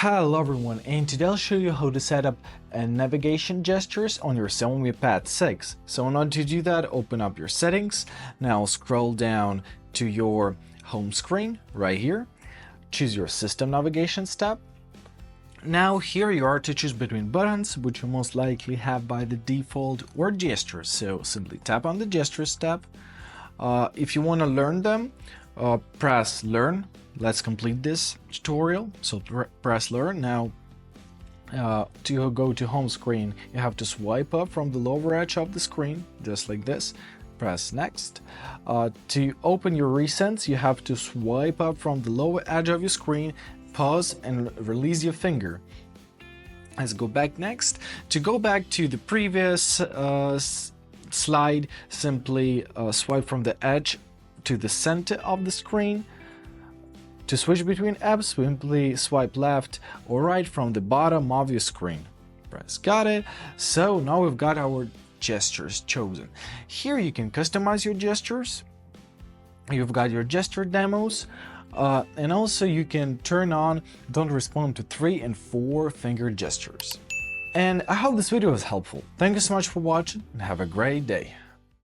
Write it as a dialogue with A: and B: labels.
A: Hello everyone, and today I'll show you how to set up navigation gestures on your Xiaomi Pad 6. So in order to do that, open up your settings. Now scroll down to your home screen right here. Choose your system navigation tab. Now here you are to choose between buttons, which you most likely have by the default, or gestures. So simply tap on the gestures tab. If you want to learn them, press learn. Let's complete this tutorial. So press learn. Now to go to home screen, you have to swipe up from the lower edge of the screen, just like this. Press next. To open your recents, you have to swipe up from the lower edge of your screen, pause and release your finger. Let's go back next. To go back to the previous slide, simply swipe from the edge to the center of the screen. To switch between apps, simply swipe left or right from the bottom of your screen. Press got it. So now we've got our gestures chosen. Here you can customize your gestures. You've got your gesture demos. And also you can turn on don't respond to 3 and 4 finger gestures. And I hope this video was helpful. Thank you so much for watching and have a great day.